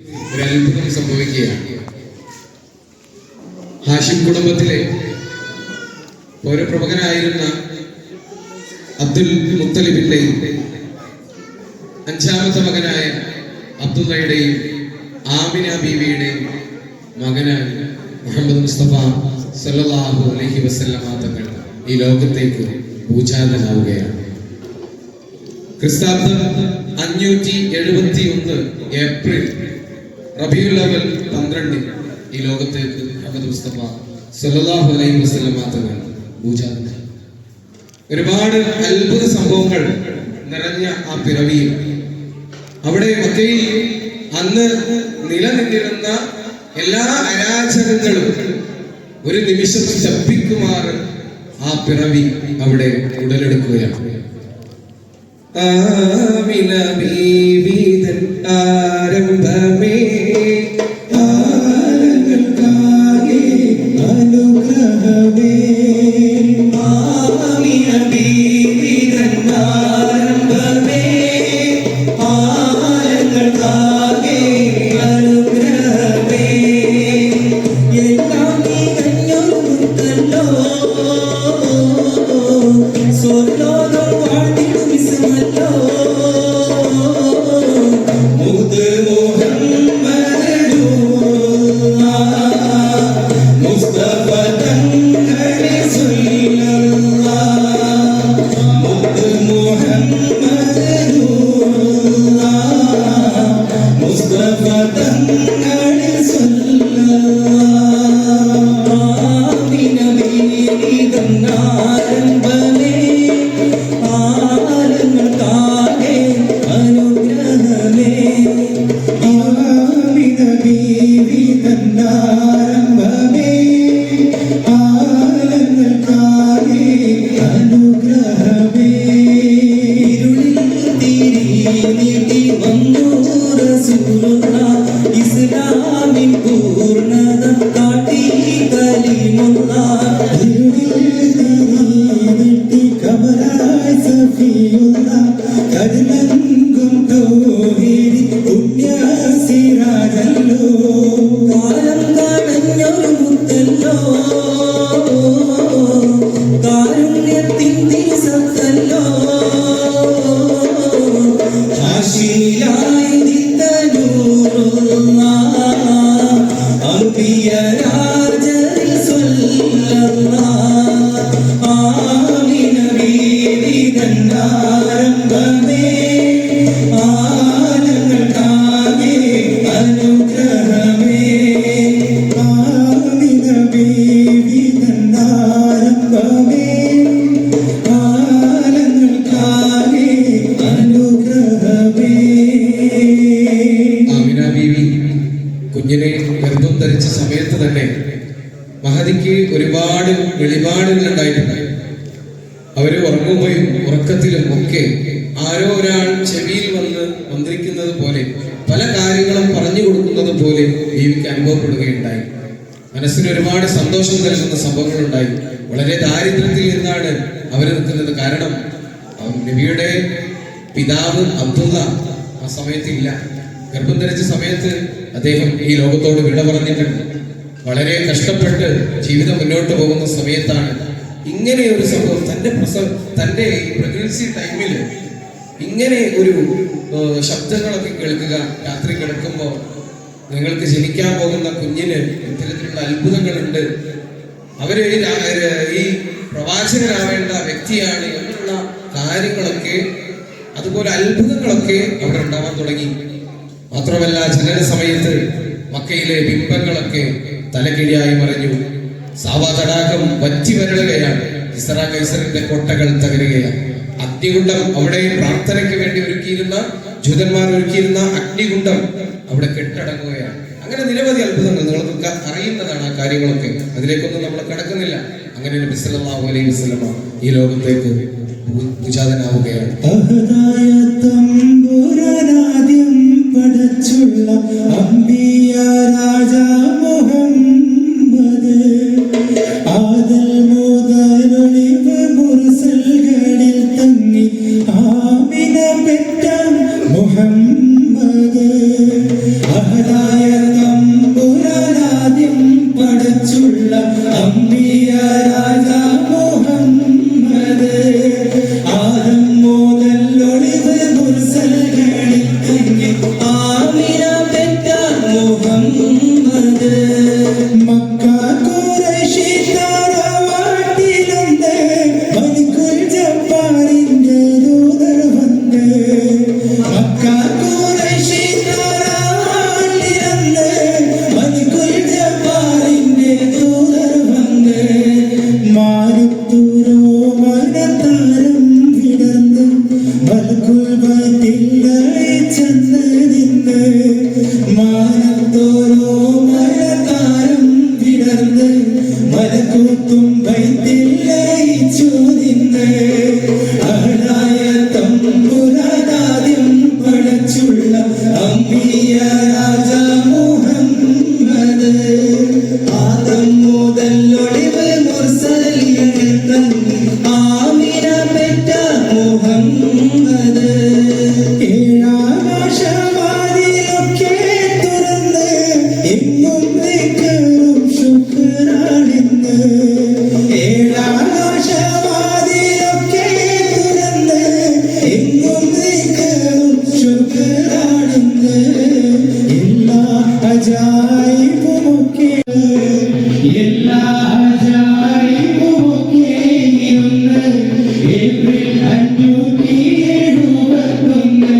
ഒരു അത്ഭുതം സംഭവിക്കുകയാണ്. ഹാഷിം കുടുംബത്തിലെ പൗരപ്രമുഖനായിരുന്ന അബ്ദുൽ മുത്തലിബിന്റെയും അഞ്ചാമത്തെ മകനായ അബ്ദുള്ളയുടെയും ആമിന ബീവിയുടെയും മകനായ മുഹമ്മദ് മുസ്തഫ സല്ലല്ലാഹു അലൈഹി വസല്ലമ തങ്ങൾ ഈ ലോകത്തേക്ക് പൂജാതനാവുകയാണ്. ക്രിസ്താബ്ദം 571 ഏപ്രിൽ റബീഉൽ അവൽ 12 ഈ ലോകത്തേക്ക് മുഹമ്മദ് മുസ്തഫ സല്ലല്ലാഹു അലൈഹി വസല്ലമ തങ്ങൾ പൂജാതനായി. ഒരുപാട് അത്ഭുത സംഭവങ്ങൾ നിറഞ്ഞ ആ പിറവിയിൽ അവിടെ മക്കയിൽ അന്ന് നിലനിന്നിരുന്ന എല്ലാ അരാജകങ്ങളും ഒരു നിമിഷം ശബ്ദിക്കുമാർ ആ പിറവി അവിടെ ഉടലെടുക്കുകയാണ്. ആമിന ബീവി തൻ ആരംഭമേ ആലങ്ങൾക്കാകെ അനുഗ്രഹമേ. ആമിന ബീവി തൻ ആരംഭമേ ആലങ്ങൾക്കാകെ അനുഗ്രഹമേ. എല്ലാം നീ കഞ്ഞൊരുത്തല്ലോ സ്വലോകം വാഴ്ത്തിടും ഇസ്മല്ലോ. മുത് മുഹമ്മദ് മുസ്തഫ തങ്ങളെ സ്വല്ലല്ലാഹ്. മുത് മുഹമ്മദ് മുസ്തഫ തങ്ങളെ സ്വല്ലല്ലാഹ്. ആമിന ബീവി തൻ ആരംഭമേ ആലങ്ങൾക്കാകെ അനുഗ്രഹമേ. ആമിന ബീവി തൻ ആരംഭമേ ആലങ്ങൾക്കാകെ അനുഗ്രഹമേ. ഇരുളിൽ തിരി നീട്ടി വന്നു റസൂലുള്ളാഹ്. ഇസ്ലാമിൻ പൂർണ്ണത കാട്ടി കലിമുള്ളാഹ്. ഇരുളിൽ തിരി കമലായ സഫിയുള്ളാഹ്. കരുനങ്കും തൗഹീദി പുണ്യ സിറാജല്ലോ. കാലം കാണഞ്ഞൊരു മുത്തല്ലോ കാരുണ്യത്തിൻ തിരിസത്തല്ലോ. ഹാഷിമിലായി നിത്ത നൂറുള്ളാഹ്. അംബിയ രാജരിൽ സ്വല്ലല്ലാഹ്. ആമിന ബീവി തൻ ആരംഭമേ ആലങ്ങൾക്കാകെ അനുഗ്രഹമേ. ആമിന ബീവി തൻ ആരംഭമേ ആലങ്ങൾക്കാകെ അനുഗ്രഹമേ. ആമിന ബീവി കുഞ്ഞിനെ ഗർഭം ധരിച്ച സമയത്ത് തന്നെ മഹദിക്ക് ഒരുപാട് വെളിപാടുകൾ ഉണ്ടായിട്ടുണ്ട്. അവര് ഉറങ്ങുകയും ഉറക്കത്തിലും ഒക്കെ ആരോ ഒരാൾ ചെവിയിൽ വന്ന് മന്ത്രിക്കുന്നത് പോലെ പല കാര്യങ്ങളും പറഞ്ഞു കൊടുക്കുന്നത് പോലെ ബീവിക്ക് അനുഭവപ്പെടുകയുണ്ടായി. മനസ്സിന് ഒരുപാട് സന്തോഷം നൽകുന്ന സംഭവങ്ങൾ ഉണ്ടായി. വളരെ ദാരിദ്ര്യത്തിൽ നിന്നാണ് അവർ നിൽക്കുന്നത്. കാരണം നബിയുടെ പിതാവ് അബ്ദുള്ള ആ സമയത്തില്ല. ഗർഭം ധരിച്ച സമയത്ത് അദ്ദേഹം ഈ ലോകത്തോട് വിട പറഞ്ഞിട്ടുണ്ട്. വളരെ കഷ്ടപ്പെട്ട് ജീവിതം മുന്നോട്ട് പോകുന്ന സമയത്താണ് ഇങ്ങനെ ഒരു സംഭവം. തന്റെ പ്രഗ്നൻസി ടൈമിൽ ഇങ്ങനെ ഒരു ശബ്ദങ്ങളൊക്കെ കേൾക്കുക. രാത്രി കിടക്കുമ്പോൾ നിങ്ങൾക്ക് ജനിക്കാൻ പോകുന്ന കുഞ്ഞിന് ഇത്തരത്തിലുള്ള അത്ഭുതങ്ങളുണ്ട്, അവര് ഈ പ്രവാചകനാവേണ്ട വ്യക്തിയാണ് എന്നുള്ള കാര്യങ്ങളൊക്കെ, അതുപോലെ അത്ഭുതങ്ങളൊക്കെ അവിടെ ഉണ്ടാവാൻ തുടങ്ങി. മാത്രമല്ല ജനന സമയത്ത് മക്കയിലെ ബിംബങ്ങളൊക്കെ തലകീഴായി മറിഞ്ഞു. സാവാ തടാകം വറ്റി വരളുകയാണ്. ഇസ്രാ കൈസറിന്റെ കോട്ടകൾ തകരുകയാണ്. അഗ്നികുണ്ഡം അവിടെ പ്രാർത്ഥനയ്ക്ക് വേണ്ടി ഒരുക്കിയിരുന്ന ജൂതന്മാർ ഒരുക്കിയിരുന്ന അഗ്നികുണ്ഡം അവിടെ കെട്ടടങ്ങുകയാണ്. അങ്ങനെ നിരവധി അത്ഭുതങ്ങൾ നിങ്ങൾക്കൊക്കെ അറിയുന്നതാണ് ആ കാര്യങ്ങളൊക്കെ. അതിലേക്കൊന്നും നമ്മൾ കടക്കുന്നില്ല. അങ്ങനെ നബി സല്ലല്ലാഹു അലൈഹി വസല്ലമ ഈ ലോകത്തേക്ക് പൂജാതനാവുകയാണ്. പടച്ചുള്ള അംബിയ രാജ മുഹമ്മദ് ആദൽ മുതലൊളിവ് മുർസൽകളിൽ തങ്ങി ആമിന പെറ്റ മുഹമ്മദ് അഹ്ല അഹദായ തമ്പുരാനാദ്യം പടച്ചുള്ള അമ്പിയ രാജാ മുഹമ്മദ് ആദം മുതൽ ഒളിവ് മുർസലുകളിൽ തന്നെ ആമിന പെറ്റ മുഹമ്മദ് മക്ക ഖുറൈശി തറവാട്ടിലുണ്ട് മലിക്കുൽ ജബ്ബാറിന്റെ ദൂതർ വന്ന് മക്ക ഖുറൈശി തറവാട്ടിലുണ്ട് മലിക്കുൽ ജബ്ബാറിന്റെ ദൂതർ വന്ന് മാരുത്തുരോ മനതാരം വിടർന്ന് മലക്കുൽ ബൈത്തിലായി ചെന്ന് നിന്ന് മാനത്തോരോ മനതാരം വിടർന്ന് മലക്കൂത്തും ബൈത്തിലായി ചോദിന്ന് അഹദായ തമ്പുരാനാദ്യം പടച്ചുള്ള അമ്പിയ രാജാ മുഹമ്മദ് ആദം മുതൽ ഒളിവ് മുർസലികൾ തന്നെ ആമിന പെറ്റ മുഹമ്മദ് ഏഴാകാശവാതിലൊക്കെ തുറന്ന് എങ്ങും ദിക്റും ശുക്റാണിന്ന് ഏഴാകാശവാതിലൊക്കെ തുറന്ന് എങ്ങും ദിക്റും ശുക്റാണിന്ന് എല്ലാ അജായിബുമൊക്കെ എല്ലാ അജായിബുമൊക്കെ ഇരുന്ന് ഏപ്രിൽ 571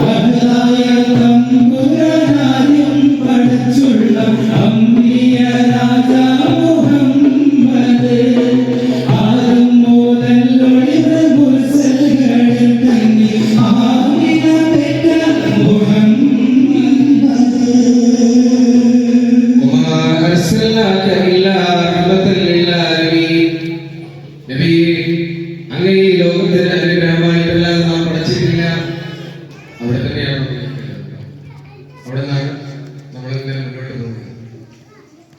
അഹദായ തമ്പുരാനാദ്യം പടച്ചുള്ള അമ്പിയ രാജാ മുഹമ്മദ് ആദം മുതൽ ഒളിവ് മുർസലുകളിൽ തന്നെ ആമിന പെറ്റ മുഹമ്മദ് وما أرسلناك إلا رحمة للعالمين. നബിയേ, അങ്ങേ ഈ ലോകത്തിന് അനുഗ്രഹമായിട്ടല്ലാതെ നാം പഠിച്ചിട്ടില്ല. അവിടെ തന്നെയാണ് അവിടെ നിന്നാണ് നമ്മൾ ഇങ്ങനെ മുന്നോട്ട് പോകുന്നത്.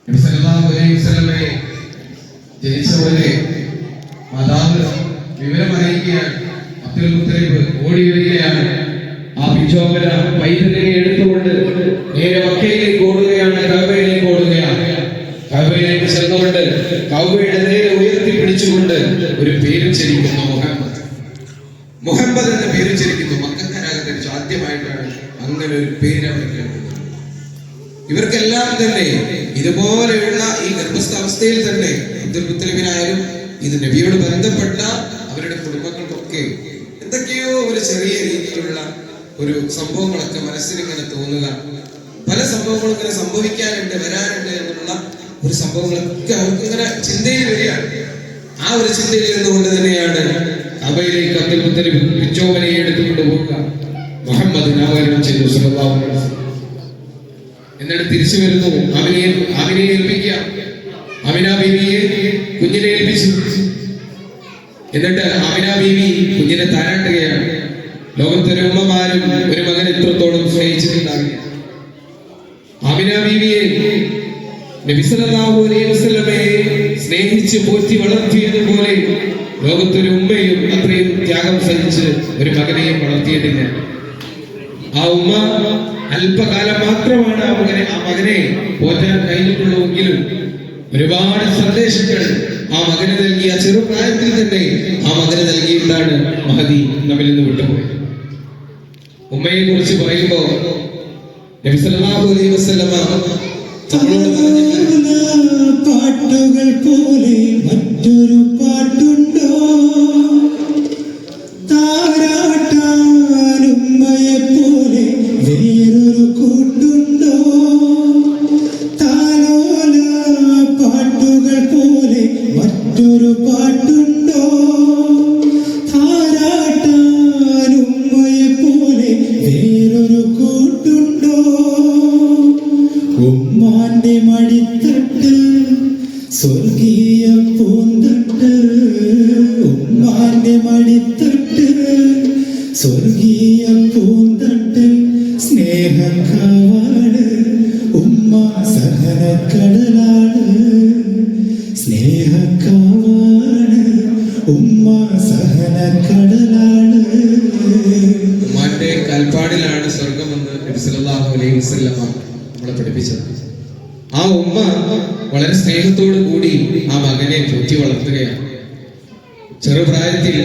നബി സല്ലല്ലാഹു അലൈഹി വസല്ലമയെ ജനിച്ച പോലെ മാതാവ് വിവരം അറിയിക്കുകയാണ്. അബ്ദുൽ മുത്തലിബ് ഓടി വരികയാണ്. ആ പിച്ചോമന പൈതലിനെ എടുത്തുകൊണ്ട് നേരെ മക്കയിലേക്ക് ഓടുകയാണ്, കഅബയിലേക്ക് ഓടുകയാണ്. കഅബയിലേക്ക് ചെന്നുകൊണ്ട് കഅബയുടെ നേരെ ഉയർത്തി പിടിച്ചുകൊണ്ട് ഒരു പേര് ചരിക്കുന്നു, മുഹമ്മദ്. മുഹമ്മദ് എന്ന പേര് ചരിക്കുന്നു. മക്കക്കാരാകട്ടെ ആദ്യമായിട്ടാണ് അങ്ങനെ ഒരു പേര് അവർ കേൾക്കുന്നത്. ഇവർക്കെല്ലാം തന്നെ ഇതുപോലെയുള്ള ഈ ഗർഭസ്ഥാവസ്ഥയിൽ തന്നെ അബ്ദുൽ മുത്തലിബിനായാലും ഇത് നബിയോട് ബന്ധപ്പെട്ട അവരുടെ കുടുംബങ്ങൾക്കൊക്കെ എന്തൊക്കെയോ ഒരു ചെറിയ രീതിയിലുള്ള ഒരു സംഭവങ്ങളൊക്കെ മനസ്സിലിങ്ങനെ തോന്നുക, പല സംഭവങ്ങളും ഇങ്ങനെ സംഭവിക്കാനുണ്ട്, വരാനുണ്ട് എന്നുള്ള ഒരു സംഭവങ്ങളൊക്കെ അവർക്ക് ഇങ്ങനെ ചിന്തയിൽ വരികയാണ്. ആ ഒരു ചിന്തയിൽ ഇരുന്നുകൊണ്ട് തന്നെയാണ് കഅബയിലേക്ക് അബ്ദുൽ മുത്തലിബ് പിച്ചോമനയെ എടുത്തുകൊണ്ട് പോവുക. മുഹമ്മദ് നാമകരണം ചെയ്തു സല്ലല്ലാഹു അലൈഹി വസല്ലം. എന്നിട്ട് തിരിച്ചു വരുന്നു. ആമിനയെ ഏൽപ്പിക്കുക. ആമിന ബീവിയെ കുഞ്ഞിനെ ഏൽപ്പിച്ചു. എന്നിട്ട് ആമിന ബീവി കുഞ്ഞിനെ താരാട്ടുകയാണ്. ലോകത്തൊരു ഉമ്മമാരും ഒരു മകൻ എത്രത്തോളം സ്നേഹിച്ചിട്ടുണ്ടാവില്ല. ആമിന ബീവിയെ നബി സല്ലല്ലാഹു അലൈഹി വസല്ലമയെ സ്നേഹിച്ച് പോറ്റി വളർത്തിയതുപോലെ ലോകത്തൊരു ഉമ്മയും അത്രയും ത്യാഗം സഹിച്ച് ഒരു മകനെയും വളർത്തിയിട്ടില്ല. ആ ഉമ്മ അല്പകാലം മാത്രമാണ് ആ മകനെ പോറ്റാൻ കഴിഞ്ഞിട്ടുള്ളൂവെങ്കിലും ഒരുപാട് സന്ദേശങ്ങൾ ആ മകന് നൽകിയ ചെറുപ്രായത്തിൽ തന്നെ ആ മകന് നൽകിയിട്ടാണ് മഹദി നമ്മിൽ നിന്ന് വിട്ടുപോയത്. ഉമ്മയെ കുറിച്ച് പറയുമ്പോ നബി സല്ലല്ലാഹു അലൈഹി വസല്ലമ പാട്ടുകൾ പോലെ മറ്റൊരു പാട്ടുണ്ടോ, താരാട്ടാനുമ്മയെ പോലെ വേറൊരു കൂട്ടുണ്ടോ, താലോല പാട്ടുകൾ പോലെ മറ്റൊരു പാട്ടുണ്ടോ, താരാട്ടാനുമ്മയെ പോലെ വേറൊരു കൂട്ടുണ്ടോ, ഉമ്മാന്റെ മടിത്തട്ട് സ്വർഗീയ പൂന്തട്ട്, ഉമ്മാന്റെ മടിത്തട്ട് സ്വർഗീയ പൂന്തട്ട്, സ്നേഹക്കാവാണ് ഉമ്മ സഹനക്കടലാണ്, സ്നേഹക്കാവാണ് ഉമ്മ സഹനക്കടലാണ്. ഉമ്മാന്റെ കാൽപ്പാടിലാണ് സ്വർഗമെന്ന് നബി സല്ലല്ലാഹു അലൈഹി വസല്ലമ നമ്മളെ പഠിപ്പിച്ചത്. ആ ഉമ്മ വളരെ സ്നേഹത്തോടു കൂടി ആ മകനെ പോറ്റി വളർത്തുകയാണ്. ചെറുപ്രായത്തിൽ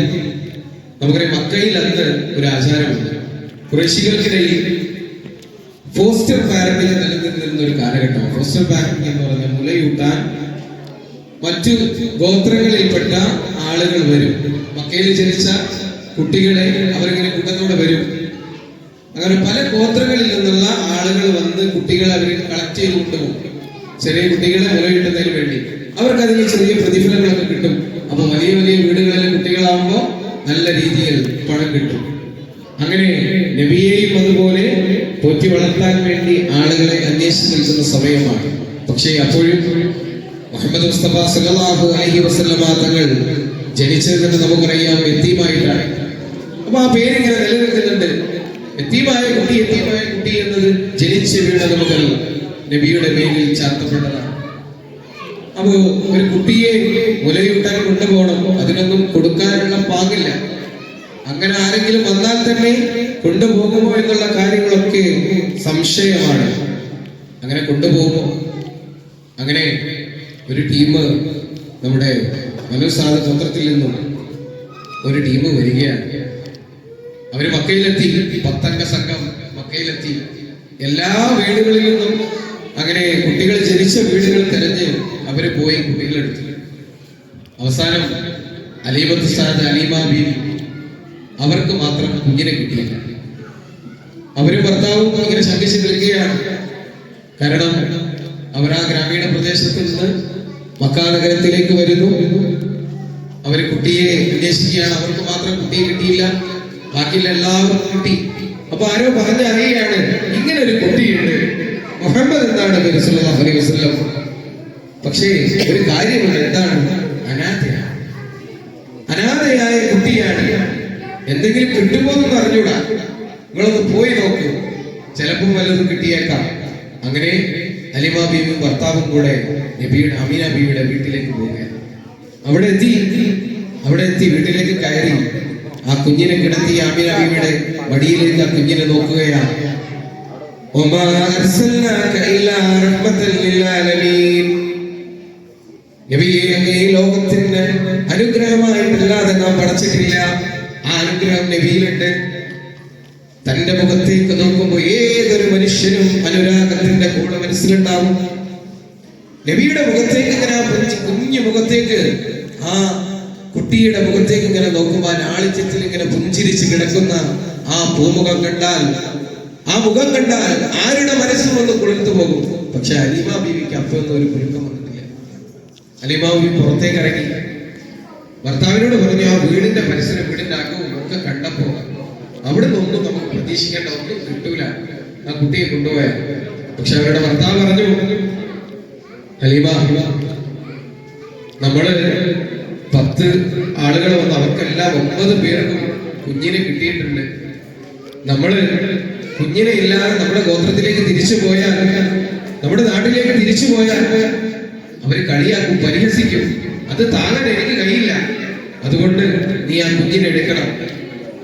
നമുക്കറിയാം, മക്കയിൽ അന്ന് ഒരു ആചാരമുണ്ട്. കുറേശികൾക്കിടയിൽ ഫോസ്റ്റർ പാരന്റിംഗ് നിലനിന്നിരുന്ന ഒരു കാലഘട്ടം. ഫോസ്റ്റർ പാരന്റിംഗ് എന്ന് പറഞ്ഞാൽ മുലയൂട്ടാൻ മറ്റു ഗോത്രങ്ങളിൽപ്പെട്ട ആളുകൾ വരും. മക്കയിൽ ജനിച്ച കുട്ടികളെ അവരിങ്ങനെ കൂട്ടത്തോടെ വരും. അങ്ങനെ പല ഗോത്രങ്ങളിൽ നിന്നുള്ള ആളുകൾ വന്ന് കുട്ടികളെ അവർ കളക്ട് ചെയ്ത് കൊണ്ടുപോകും. ചെറിയ കുട്ടികളെ മുലയൂട്ടുന്നതിന് വേണ്ടി അവർക്ക് അതിന് ചെറിയ പ്രതിഫലങ്ങളൊക്കെ കിട്ടും. അപ്പൊ വലിയ വലിയ വീടുകളിലെ കുട്ടികളാകുമ്പോൾ നല്ല രീതിയിൽ പണം കിട്ടും. അങ്ങനെ നബിയെയും അതുപോലെ പോറ്റി വളർത്താൻ വേണ്ടി ആളുകളെ അന്വേഷിച്ച് നിൽക്കുന്ന സമയമാണ്. പക്ഷേ അപ്പോഴും മുഹമ്മദ് മുസ്തഫ സല്ലല്ലാഹു അലൈഹി വസല്ലമ തങ്ങൾ ജനിച്ചതെന്ന് നമുക്കറിയാം യതീമായിട്ടാണ്. അപ്പൊ ആ പേരിങ്ങനെ നിലനിൽക്കുന്നുണ്ട്. യതീമായ കുട്ടി എന്നത് ജനിച്ച് വീണ നമുക്കറിയാം നബിയുടെ പേരിൽ ചാർത്തപ്പെട്ടതാണ്. അപ്പോ ഒരു കുട്ടിയെ മുലയൂട്ടാൻ കൊണ്ടുപോകണം, അതിനൊന്നും കൊടുക്കാനുള്ള പാകില്ല. അങ്ങനെ ആരെങ്കിലും വന്നാൽ തന്നെ കൊണ്ടുപോകുമോ എന്നുള്ള കാര്യങ്ങളൊക്കെ സംശയമാണ്. അങ്ങനെ കൊണ്ടുപോകുമോ? അങ്ങനെ ഒരു ടീം നമ്മുടെ മനോസാദ് പത്രത്തിൽ നിന്നും ഒരു ടീം വരികയാണ്. അവര് മക്കയിലെത്തി, 10 അംഗ സംഘം മക്കയിലെത്തി. എല്ലാ വീടുകളിൽ നിന്നും അങ്ങനെ കുട്ടികൾ ജനിച്ച വീടുകൾ തിരഞ്ഞ് അവര് പോയി കുട്ടികളെടുത്തു. അവസാനം അലീമത്ത് സാദ് അലീമ ബീവി അവർക്ക് മാത്രം കുഞ്ഞിനെ കിട്ടിയില്ല. അവരും ഭർത്താവും ഇങ്ങനെ ശങ്കിച്ച് നിൽക്കുകയാണ്. കാരണം അവർ ആ ഗ്രാമീണ പ്രദേശത്ത് നിന്ന് മക്ക നഗരത്തിലേക്ക് വരുന്നു. അവര് കുട്ടിയെ അന്വേഷിക്കുകയാണ്. അവർക്ക് മാത്രം കുട്ടിയെ കിട്ടിയില്ല, ബാക്കിയുള്ള എല്ലാവർക്കും കിട്ടി. അപ്പൊ ആരോ പറഞ്ഞറിയുകയാണ്, ഇങ്ങനെ ഒരു കുട്ടിയുണ്ട്, മുഹമ്മദ് എന്നാണ് പേര് സല്ലല്ലാഹു അലൈഹി വസല്ലം. പക്ഷേ ഒരു കാര്യമുണ്ട്, എന്താണ്? അനാഥയായ കുട്ടിയാണ്. എന്തെങ്കിലും കിട്ടുമോ എന്ന് അറിഞ്ഞൂടാ. നിങ്ങളൊന്ന് പോയി നോക്കൂ, ചിലപ്പോൾ വല്ലതും കിട്ടിയേക്കാം. അങ്ങനെ അലിമ ബീവിയും ഭർത്താവും കൂടെ നബിയുടെ അമീന ബീവിയുടെ വീട്ടിലേക്ക് പോവുകയാണ്. അവിടെ എത്തി വീട്ടിലേക്ക് കയറി ആ കുഞ്ഞിനെ കിടത്തി അമീന ബീവിയുടെ മടിയിലേക്ക് ആ കുഞ്ഞിനെ നോക്കുകയാണ്. ഈ ലോകത്തിന്റെ അനുഗ്രഹമായിട്ടല്ലാതെ നാം പഠിച്ചിട്ടില്ല. ആ അനുഗ്രഹം നബിയിലുണ്ട്. തന്റെ മുഖത്തേക്ക് നോക്കുമ്പോൾ ഏതൊരു മനുഷ്യനും അനുരാഗത്തിന്റെ കൂടെ മനസ്സിലുണ്ടാവും. നബിയുടെ മുഖത്തേക്ക് ഇങ്ങനെ കുഞ്ഞു മുഖത്തേക്ക്, ആ കുട്ടിയുടെ മുഖത്തേക്ക് ഇങ്ങനെ നോക്കുമ്പോൾ ആളിച്ചത്തിൽ ഇങ്ങനെ പുഞ്ചിരിച്ച് കിടക്കുന്ന ആ പൂമുഖം കണ്ടാൽ, ആ മുഖം കണ്ടാൽ ആരുടെ മനസ്സും ഒന്ന് കുളിർത്തു പോകും. പക്ഷെ അലീമ ബീവിക്ക് അപ്പൊന്നും ഒരു കുലുക്കം വന്നിട്ടില്ല. അലീമ ബീവി പുറത്തേക്ക് ഇറങ്ങി ഭർത്താവിനോട് പറഞ്ഞു, ആ വീടിന്റെ പരിസരം, വീടിന്റെ അകവും ഒക്കെ കണ്ടപ്പോ അവിടെ നിന്നൊന്നും നമുക്ക് പ്രതീക്ഷിക്കേണ്ട ഒന്നും കിട്ടൂല, ആ കുട്ടിയെ കൊണ്ടുപോയാൽ. പക്ഷെ അവരുടെ ഭർത്താവ് പറഞ്ഞു, ഹലീമ, നമ്മള് 10 ആളുകൾ വന്ന് അവർക്കെല്ലാം 9 പേർക്കും കുഞ്ഞിനെ കിട്ടിയിട്ടുണ്ട്. നമ്മള് കുഞ്ഞിനെ ഇല്ലാതെ നമ്മുടെ ഗോത്രത്തിലേക്ക് തിരിച്ചു പോയാൽ, നമ്മുടെ നാട്ടിലേക്ക് തിരിച്ചു പോയാൽ അവര് കളിയാക്കും, പരിഹസിക്കും. അത് താങ്ങാൻ എനിക്ക് കഴിയില്ല. അതുകൊണ്ട് നീ ആ കുഞ്ഞിനെ എടുക്കണം.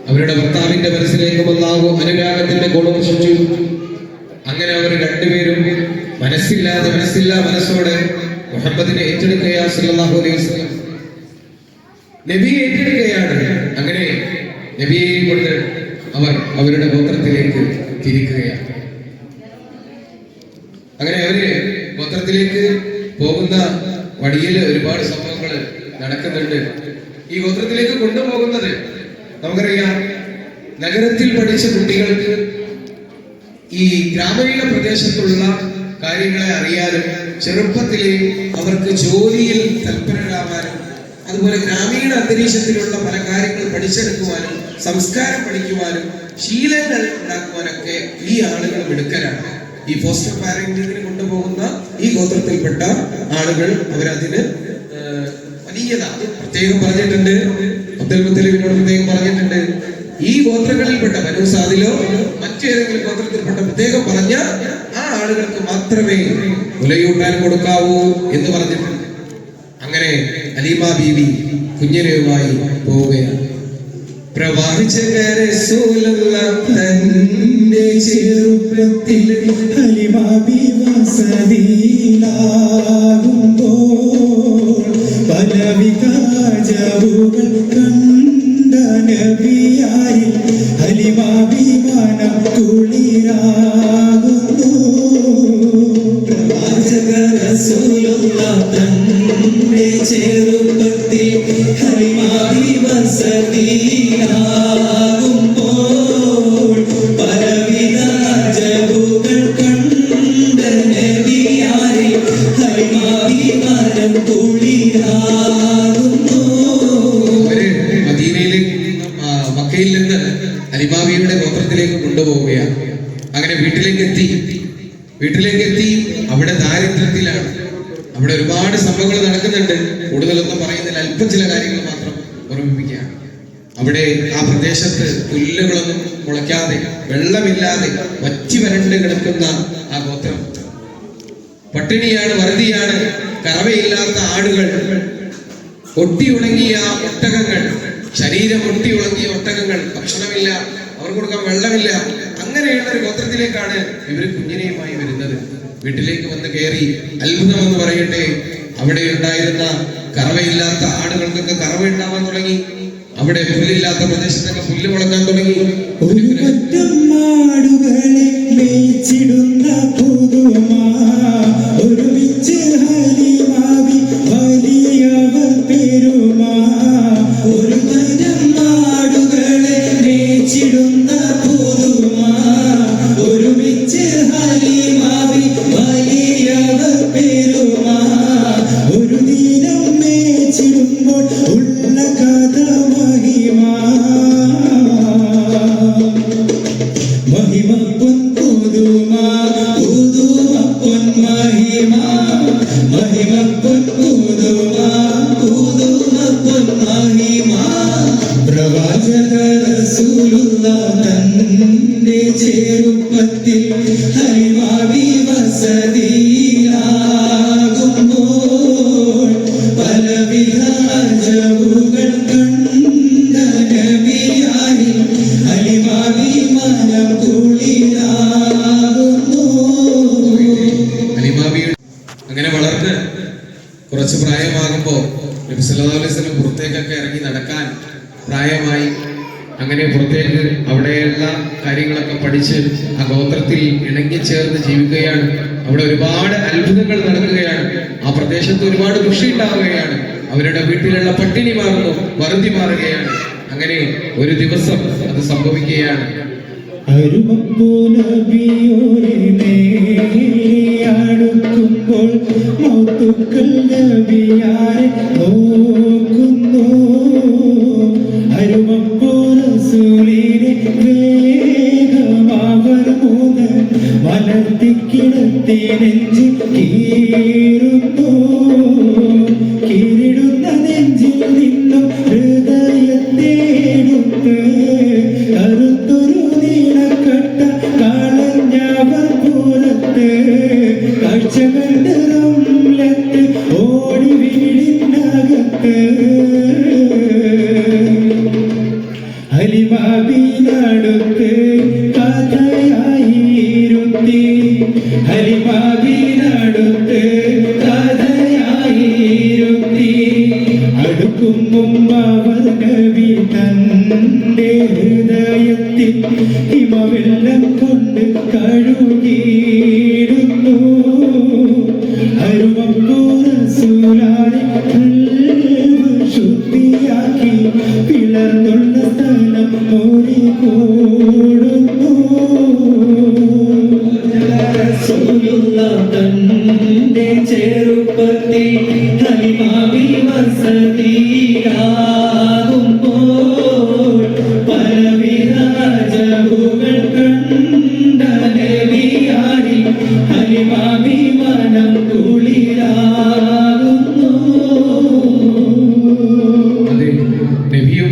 അവരുടെ ഭർത്താവിന്റെ മനസ്സിലേക്ക് അല്ലാഹു അനുരാഗത്തിന്റെ ഗുണം വർഷിച്ചു. അങ്ങനെ അവർ രണ്ടുപേരും മനസ്സോടെ മുഹമ്മദിനെ ഏറ്റെടുക്കുകയാണ്. സല്ലല്ലാഹു അലൈഹി വസല്ലം നബിയെ ഏറ്റെടുക്കുകയാണ്. അങ്ങനെ നബിയെ കൊണ്ട് അവർ അവരുടെ ഗോത്രത്തിലേക്ക് തിരിക്കുകയാണ്. അങ്ങനെ അവര് ഗോത്രത്തിലേക്ക് പോകുന്ന വഴിയിൽ ഒരുപാട് സംഭവങ്ങൾ നടക്കുന്നുണ്ട്. ഈ ഗോത്രത്തിലേക്ക് കൊണ്ടുപോകുന്നത് നമുക്കറിയാം, നഗരത്തിൽ പഠിച്ച കുട്ടികൾക്ക് ഈ ഗ്രാമീണ പ്രദേശത്തുള്ള കാര്യങ്ങളെ അറിയാനും ചെറുപ്പത്തിലെ അവർക്ക് ജോലിയിൽ തൽപരരാവാനും അതുപോലെ ഗ്രാമീണ അന്തരീക്ഷത്തിലുള്ള പല കാര്യങ്ങൾ പഠിച്ചെടുക്കുവാനും സംസ്കാരം പഠിക്കുവാനും ശീലങ്ങൾ ഉണ്ടാക്കുവാനൊക്കെ ഈ ആളുകൾ മിടുക്കരാണ്. ഈ ഫോസ്റ്റർ പാരന്റിങ്ങിന് കൊണ്ടുപോകുന്ന ഈ ഗോത്രത്തിൽപ്പെട്ട ആളുകൾ അവരതിന് വലിയതാണ്. പ്രത്യേകം പറഞ്ഞിട്ടുണ്ട്, അബ്ദുൽ മുത്തലിബിനോട് പ്രത്യേകം പറഞ്ഞിട്ടുണ്ട്, ഈ ഗോത്രങ്ങളിൽപ്പെട്ട മനൂസാദിലോ മറ്റേതെങ്കിലും ഗോത്രത്തിൽപ്പെട്ട പ്രത്യേകം പറഞ്ഞ ആ ആളുകൾക്ക് മാത്രമേ മുലയൂട്ടാൻ കൊടുക്കാവൂ എന്ന് പറഞ്ഞിട്ടുണ്ട്. അങ്ങനെ അലീമ ബീവി കുഞ്ഞിനെയുമായി പോവുകയാണ്. പ്രവാചക റസൂലുള്ള തന്റെ ചെറുപ്പത്തിൽ ഹലിമാബി വസതിയിലാകുമ്പോൾ പലവിധ ജവുകൾ കണ്ട നബിയാരിൽ ഹലിമാബി മനം കുളിരാകുന്നു. പ്രവാചക റസൂലുള്ള തന്റെ ചെറുപ്പത്തിൽ ഹലിമാബി വസതിയിലാകുമ്പോൾ പലവിധ ജവുകൾ കണ്ട നബിയാരിൽ ഹലിമാബി മനം കുളിരാകുന്നു. മക്കയിൽ നിന്ന് അലിമാബിയുടെ ഗോത്രത്തിലേക്ക് കൊണ്ടുപോവുകയാണ്. അങ്ങനെ വീട്ടിലേക്ക് എത്തി. അവിടെ ദാരിദ്ര്യത്തിലാണ്. അവിടെ ഒരുപാട് സംഭവങ്ങൾ നടക്കുന്നുണ്ട്. കൂടുതലൊന്നും പറയുന്നില്ല, അല്പം ചില കാര്യങ്ങൾ മാത്രം ഓർമ്മിപ്പിക്കുകയാണ്. അവിടെ ആ പ്രദേശത്ത് പുല്ലുകളൊന്നും മുളയ്ക്കാതെ, വെള്ളമില്ലാതെ വറ്റി വരണ്ട് കിടക്കുന്ന ആ ഗോത്രം. പട്ടിണിയാണ്, വറുതിയാണ്, കറവയില്ലാത്ത ആടുകൾ, ഒട്ടിയുണങ്ങിയ ഒട്ടകങ്ങൾ, ശരീരം ഒട്ടിയുണങ്ങിയ ഒട്ടകങ്ങൾ, ഭക്ഷണമില്ല, അവർക്ക് കൊടുക്കാൻ വെള്ളമില്ല. അങ്ങനെയുള്ള ഒരു ഗോത്രത്തിലേക്കാണ് ഇവര് കുഞ്ഞിനെയുമായി വരുന്നത്. വീട്ടിലേക്ക് വന്ന് കയറി. അത്ഭുതമെന്ന് പറയട്ടെ, അവിടെ ഉണ്ടായിരുന്ന കറവയില്ലാത്ത ആടുകൾക്കൊക്കെ കറവ ഉണ്ടാവാൻ തുടങ്ങി. അവിടെ പുല്ലില്ലാത്ത പ്രദേശത്തൊക്കെ പുല്ല് മുളക്കാൻ തുടങ്ങി. ഒരു പറ്റം ആടുകളെ മേച്ചിടുന്ന പുതുമാ ഒരുമിച്ച് ഹലിമാബി വലിയവർ പെരുമാ. ഒരു പറ്റം ആടുകളെ മേച്ചിടുന്ന പുതുമാ ഒരുമിച്ച് ഹലിമാബി വലിയവർ പെരുമാ. ഒരു ദിനം മേച്ചിടുമ്പോൾ ഉള്ള കഥ മഹിമ പൊൻ പുതുമാ പൊൻ മഹിമ പൊൻ പുതുമാ പൊൻ മഹിമ. പ്രവാചക റസൂലുള്ള തന്റെ ചെറുപ്പത്തിൽ ഹലിമാബി വസതിയിലാകുമ്പോൾ പലവിധ ജവുകൾ കണ്ട നബിയാരിൽ ഹലിമാബി മനം കുളിരാകുന്നു. അലിമാബിയുടെ അങ്ങനെ വളർന്ന് കുറച്ച് പ്രായമാകുമ്പോ നബി സല്ലല്ലാഹു അലൈഹി വസല്ലം പുറത്തേക്കൊക്കെ ഇറങ്ങി നടക്കാൻ പ്രായമായി. അങ്ങനെ പുറത്തേക്ക് അവിടെയുള്ള കാര്യങ്ങളൊക്കെ പഠിച്ച് ആ ഗോത്രത്തിൽ ഇണങ്ങിച്ചേർന്ന് ജീവിക്കുകയാണ്. അവിടെ ഒരുപാട് അത്ഭുതങ്ങൾ നടക്കുകയാണ്. ആ പ്രദേശത്ത് ഒരുപാട് കൃഷി ഉണ്ടാവുകയാണ്. അവരുടെ വീട്ടിലുള്ള പട്ടിണി മാറുന്നു, വറുതി മാറുകയാണ്. അങ്ങനെ ഒരു ദിവസം അത് സംഭവിക്കുകയാണ്. നബിയോരെ അടുക്കുമ്പോൾ മൗത്തുക്കൾ നബിയാരെ നോക്കുന്നു. റസൂലിനെ വേഗമാവർ മൂന്ന് മലർത്തിക്കിടത്തി നെഞ്ചി കീറുന്നു. കീറിടുന്ന നെഞ്ചിൽ നിന്നും ഹൃദയത്തെടുത്ത് കറുത്തൊരു നീളക്കട്ട കളഞ്ഞവർ പുറത്ത് കാഴ്ചകളുടെ റംലത്ത് ഓടി വീടിനകത്ത്. ഹലിമാബിനടുത്ത് കഥയായിരുത്തി. ഹലിമാബിനടുത്ത് കഥയായിരുത്തി. അടുക്കും മുമ്പ് അവർ നബി തന്റെ ഹൃദയത്തിൽ ഹിമവെള്ളം കൊണ്ട് കഴുകിയിടുന്നു. റസൂലാനെ ശുദ്ധിയാക്കി പിളർന്നുള്ള സ്ഥലം ഓടിക്കൂടുന്നു. റസൂലുള്ള തന്റെ ചെറുപ്പത്തിൽ ഹലിമാബി വസതിയിലാകുമ്പോൾ പലവിധ ജവുകൾ കണ്ട നബിയാരിൽ ഹലിമാബി മനം കുളിരാകുന്നു. നബിയും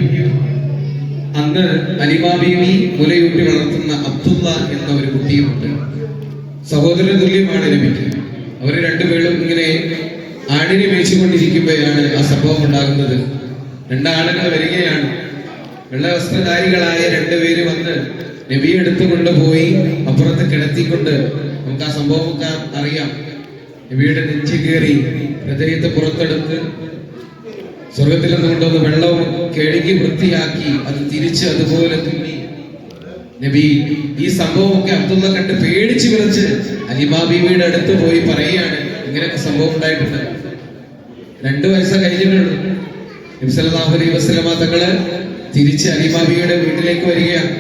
അന്ന് അലിമാബിയെ മുലയൂട്ടി വളർത്തുന്ന അബ്ദുള്ള എന്ന ഒരു കുട്ടിയുമുണ്ട്. സഹോദര തുല്യമാണ് നബിക്ക്. അവർ രണ്ടുപേരും ഇങ്ങനെ ആടിനെ മേയിച്ചുകൊണ്ടിരിക്കുമ്പോഴാണ് ആ സംഭവം ഉണ്ടാകുന്നത്. രണ്ടാളുകൾ വരികയാണ്. വെള്ളവസ്ത്രധാരികളായ രണ്ടുപേര് വന്ന് നബിയെ എടുത്തു കൊണ്ടുപോയി അപ്പുറത്ത് കിടത്തിക്കൊണ്ട്, നമുക്ക് ആ സംഭവമൊക്കെ അറിയാം. നബിയുടെ നെഞ്ചി കയറി ഹൃദയത്തെ പുറത്തെടുത്ത് സ്വർഗത്തിൽ നിന്ന് കൊണ്ടുവന്ന് വെള്ളവും കഴുകി വൃത്തിയാക്കി അത് തിരിച്ച് അതുപോലെ തുന്നി നബി. ഈ സംഭവമൊക്കെ അബ്ദുള്ള കണ്ട് പേടിച്ച് വിളിച്ച് ഹലീമ ബീവിയുടെ അടുത്ത് പോയി പറയുകയാണ്, ഇങ്ങനെയൊക്കെ സംഭവം ഉണ്ടായിട്ടുണ്ട്. 2 വയസ്സ് കഴിഞ്ഞിട്ടുള്ളൂ. നബി സല്ലല്ലാഹു അലൈഹി വസല്ലമ തങ്ങള് തിരിച്ച് ഹലീമ ബീവിയുടെ വീട്ടിലേക്ക് വരികയാണ്.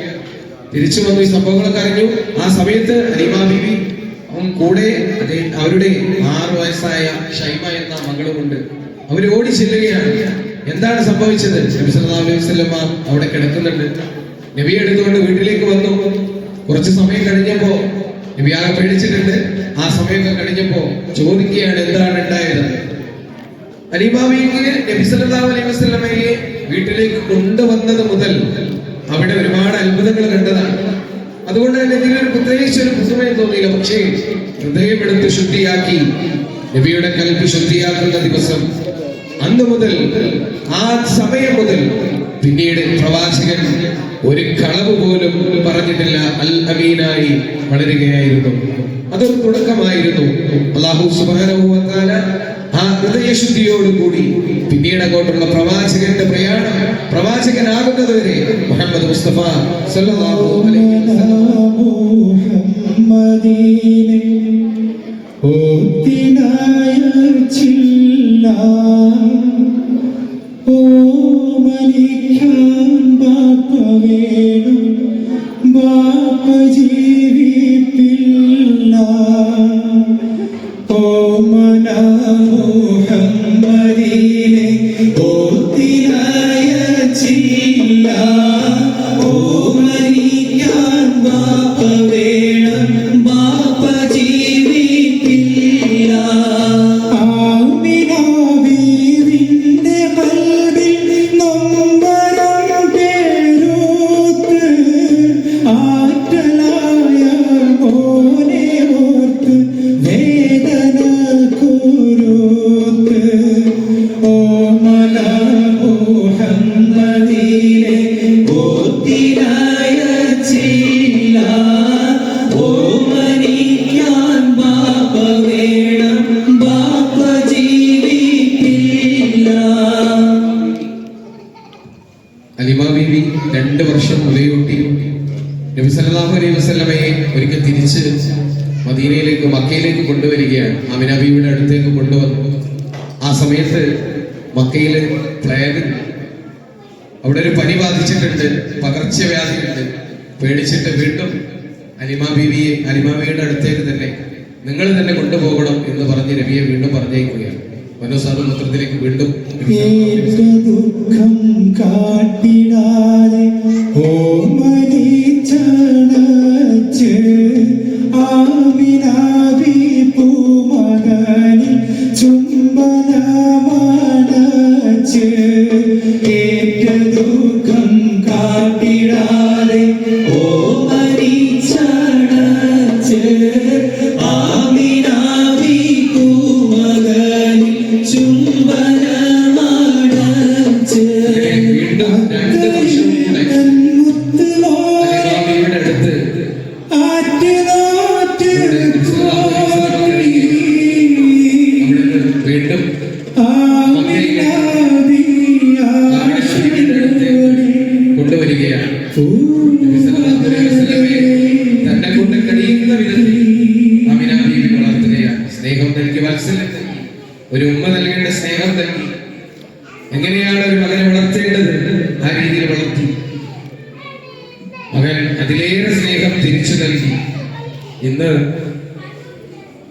തിരിച്ചു വന്നു, ഈ സംഭവങ്ങളൊക്കെ അറിഞ്ഞു. ആ സമയത്ത് ഹലീമ ബീവി കൂടെ അവരുടെ 6 വയസ്സായ ഷൈമ എന്ന മകളുമുണ്ട്. അവര് ഓടി ചെല്ലുകയാണ്. എന്താണ് സംഭവിച്ചത്? നബി സല്ലല്ലാഹു അലൈഹി വസല്ലമ അവിടെ കിടക്കുന്നുണ്ട്. നബിയെ എടുത്തുകൊണ്ട് വീട്ടിലേക്ക് വന്നു. കുറച്ച് സമയം കഴിഞ്ഞപ്പോ നബി ആകെ പേടിച്ചിട്ടുണ്ട്. ആ സമയമൊക്കെ കഴിഞ്ഞപ്പോ ചോദിക്കുകയാണ്, എന്താണ് ഉണ്ടായത്? ഹലീമ ബീവിക്ക് നബി സല്ലല്ലാഹു അലൈഹി വസല്ലമയെ വീട്ടിലേക്ക് കൊണ്ടുവന്നത് മുതൽ അവിടെ ഒരുപാട് അത്ഭുതങ്ങൾ കണ്ടതാണ്. അതുകൊണ്ട് തന്നെ ഇതിനൊരു പ്രത്യേകിച്ച് ഒരു പുതുമയും തോന്നിയില്ല. പക്ഷേ ഹൃദയമെടുത്ത് ശുദ്ധിയാക്കി നബിയുടെ കൽബ് ശുദ്ധിയാക്കുന്ന ദിവസം, അന്ന് മുതൽ, ആ സമയം മുതൽ പിന്നീട് പ്രവാചകൻ ഒരു കളവ് പോലും പറഞ്ഞിട്ടില്ല. അൽ അമീനായി വളരുകയായിരുന്നു. അതൊരു തുടക്കമായിരുന്നു. അല്ലാഹു സുബ്ഹാനഹു വ തആല ആ ഹൃദയശുദ്ധിയോടുകൂടി പിന്നീട് അങ്ങോട്ടുള്ള പ്രവാചകന്റെ പ്രയാണം, പ്രവാചകനാകുന്നത് വരെ മുഹമ്മദ് മുസ്തഫ സല്ലല്ലാഹു അലൈഹി വസല്ലം ഹലീമ ബീവി 2 വർഷം മുലയൂട്ടി. നബി സല്ലല്ലാഹു അലൈഹി വസല്ലമയെ ഒരിക്കൽ തിരിച്ച് മദീനയിലേക്ക്, മക്കയിലേക്ക് കൊണ്ടുവരികയാണ്. ആമിന ബീവിയുടെ അടുത്തേക്ക് കൊണ്ടുവന്നു. ആ സമയത്ത് മക്കയില് പ്ലേഗ്, അവിടെ ഒരു പനി ബാധിച്ചിട്ടുണ്ട്, പകർച്ചവ്യാധിയുണ്ട്. പേടിച്ചിട്ട് വീണ്ടും ഹലീമ ബീവിയുടെ അടുത്തേക്ക് തന്നെ നിങ്ങൾ തന്നെ കൊണ്ടുപോകണം എന്ന് പറഞ്ഞ് നബിയെ വീണ്ടും പറഞ്ഞേക്കുകയാണ്. മനോസാദ് മൂത്രത്തിലേക്ക് വീണ്ടും ദുഃഖം കാട്ടിടാതെ ഓമനിച്ചണച്ച് ആമിനാബി പൂമകനിൽ ചുംബനമണച്ച് ഏറ്റ ദുഃഖം കാട്ടിടാതെ ഓമനിച്ചണച്ച് ആമിനാബി പൂമകനിൽ ചുംബനമണച്ച് വീണ്ടും 2 വർഷം അടുത്ത് വീണ്ടും കൊണ്ടുവരികയാണ്. തന്നെ കൊണ്ട് കഴിയുന്ന വിധത്തിൽ ആമിന ബീവി വളർത്തുകയാണ്. സ്നേഹം നൽകി, വാത്സല്യം നൽകി, ഒരു ഉമ്മ നൽകേണ്ട സ്നേഹം നൽകി. എങ്ങനെയാണ് ഒരു മകനെ വളർത്തേണ്ടത്, ആ രീതിയിൽ വളർത്തി. മകൻ അതിലേറെ സ്നേഹം തിരിച്ചു നൽകി. ഇന്ന്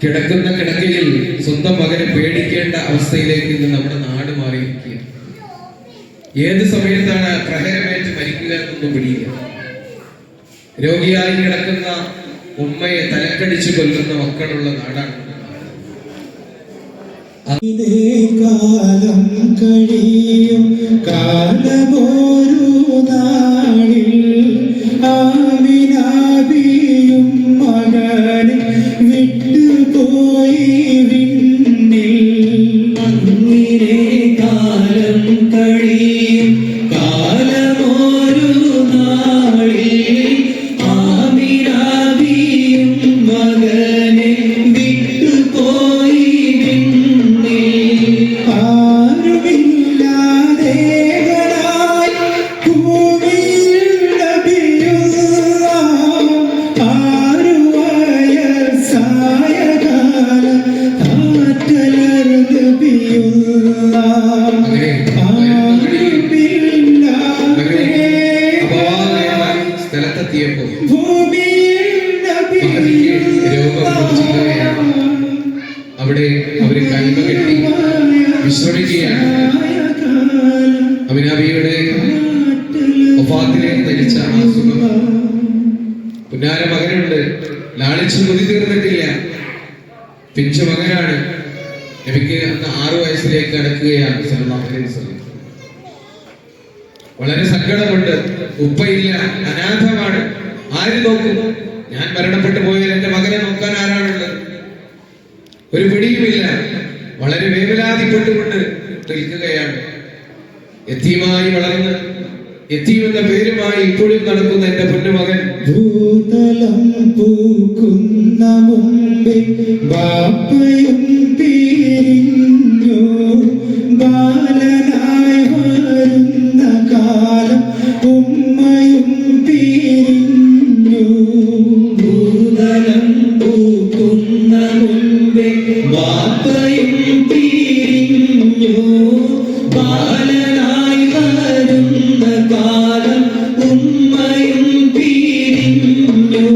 കിടക്കുന്ന കിടക്കയിൽ സ്വന്തം മകനെ പേടിക്കേണ്ട അവസ്ഥയിലേക്ക് ഇന്ന് നമ്മുടെ നാട് മാറിയിരിക്കുക. ഏത് സമയത്താണ് പ്രഹരമേറ്റ് മരിക്കുക എന്നൊന്നും പിടിയില്ല. രോഗിയായി കിടക്കുന്ന ഉമ്മയെ തലക്കടിച്ചു കൊല്ലുന്ന മക്കളുള്ള നാടാണ്. കാലം കഴിയും കാലമോരു നാളിൽ ആമിനാബിയും മകനെ വിട്ടുപോയി വിണ്ണിൽ. അങ്ങനെ കാലം കഴിയും കാലമോരു ആയുഷ് കൊതി തീർന്നിട്ടില്ല. പിഞ്ചു മകനാണ്. നബിക്ക് അന്ന് 6 വയസ്സിലേക്ക് കടക്കുകയാണ് സല്ലല്ലാഹു അലൈഹി വസല്ലം. വളരെ സങ്കടമുണ്ട്. ഉപ്പയില്ല, അനാഥമാണ്. ആര് നോക്കും? ഞാൻ മരണപ്പെട്ടു പോയാൽ എന്റെ മകനെ നോക്കാൻ ആരാണുള്ളത്? ഒരു പിടിയുമില്ല. വളരെ വേവലാതിപ്പെട്ടുകൊണ്ട് നിൽക്കുകയാണ്. യതീമായി വളർന്ന് യതീം എന്ന പേരുമായി ഇപ്പോഴും നടക്കുന്ന എന്റെ പൊന്നുമകൻ. ഭൂതലം പൂക്കുന്ന മുമ്പേ ബാപ്പയും പിരിഞ്ഞു, ബാലനായി വരുന്ന കാലം ഉമ്മയും പിരിഞ്ഞു. ഭൂതലം പൂക്കുന്ന മുമ്പേ ബാപ്പയും പിരിഞ്ഞു, ബാലനായി വരുന്ന കാലം ഉമ്മയും പിരിഞ്ഞു.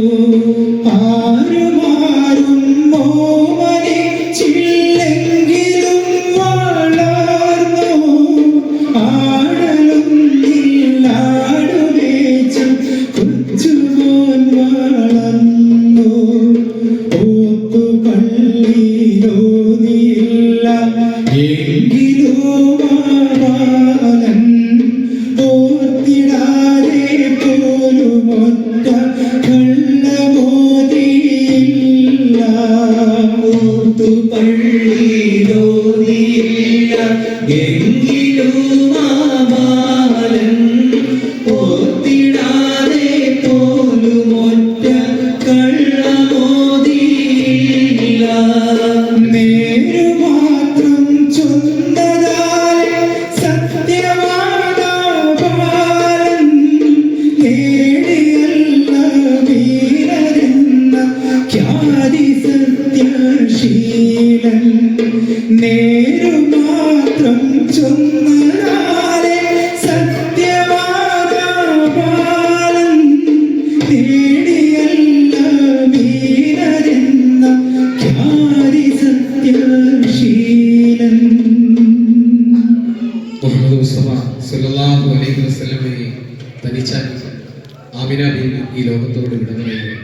ആരുമാരും ഓമനിച്ചില്ലെങ്കിലും വളർന്നു, ആടലും ഇല്ലാടുവേച്ചും കൊച്ചുമോൻ വളർന്നു. ഓത്തുപള്ളിയിലോതിയില്ല എങ്കിലും ബാലൻ, ഓർത്തിടാതെ പോലും ഒറ്റ കള്ളമോതിയില്ല. ഓർത്തുപള്ളിയിലോതിയില്ല എങ്കിലും ബാലൻ, ഓർത്തിടാതെ പോലും ഒറ്റ കള്ളമോതിയില്ല. നേരു മാത്രം ചൊന്നതാലെ സത്യവാദാപാലൻ, നേടിയല്ല വീരരെന്ന ഖ്യാതി സത്യശീലൻ. നേരു മാത്രം ചൊന്നതാലെ സത്യവാദാപാലൻ, നേടിയല്ല വീരരെന്ന ഖ്യാതി സത്യശീലൻ. മുഹമ്മദ് മുസ്തഫ സല്ലല്ലാഹു അലൈഹി വസല്ലമയെ തനിച്ചാക്കി ആമിന ബീവി ഈ ലോകത്തോട് വിട പറയുന്നു.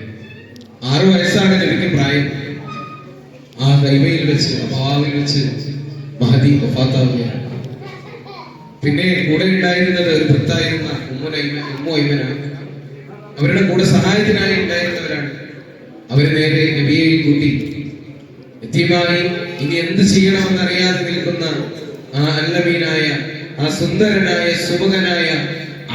6 വയസ്സാണ് നബിക്ക് പ്രായം. ആ ദൈവയിൽ വെച്ച് അബാവിൽ വെച്ച് മഹദി വഫാത്താവുകയാണ്. പിന്നെ കൂടെ ഉണ്ടായിരുന്നത് ഒരു ഭർത്തായിരുന്ന ഉമ്മു ഐമനാണ്. അവരുടെ കൂടെ സഹായത്തിനായി ഉണ്ടായിരുന്നവരാണ്. അവര് നേരെ നബിയെ കൂട്ടി യതീമായി ഇനി എന്ത് ചെയ്യണമെന്നറിയാതെ നിൽക്കുന്ന ആ അല്ലമീനായ, ആ സുന്ദരനായ സുമുഖനായ,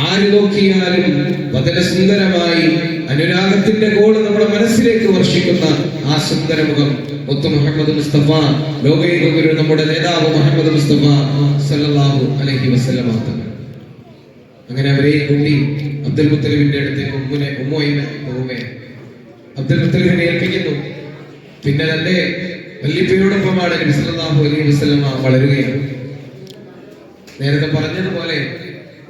ആര് നോക്കിയാലും ബദല സുന്ദരമായി അനുരാഗത്തിന്റെ ഗോള് നമ്മുടെ മനസ്സിലേക്ക് വർഷിക്കുന്ന ആ സുന്ദരമുഖം മുത്തു മുഹമ്മദ് മുസ്തഫ, ലോകൈക ഗുരു, നമ്മുടെ നേതാവ് മുഹമ്മദ് മുസ്തഫ സല്ലല്ലാഹു അലൈഹി വസല്ലമ തങ്ങൾ. അങ്ങനെ അവരെ കൂട്ടി അബ്ദുൽ മുത്തലിബിന്റെ അടുത്തേക്ക് ഉമ്മു ഐമൻ പോവുകയാണ്. അബ്ദുൽ മുത്തലിബിനെ ഏൽപ്പിക്കുന്നു. പിന്നെ തന്റെ വല്ലിപ്പയോടൊപ്പമാണ് നബി സല്ലല്ലാഹു അലൈഹി വസല്ലമ വളരുകയാണ്. നേരത്തെ പറഞ്ഞതുപോലെ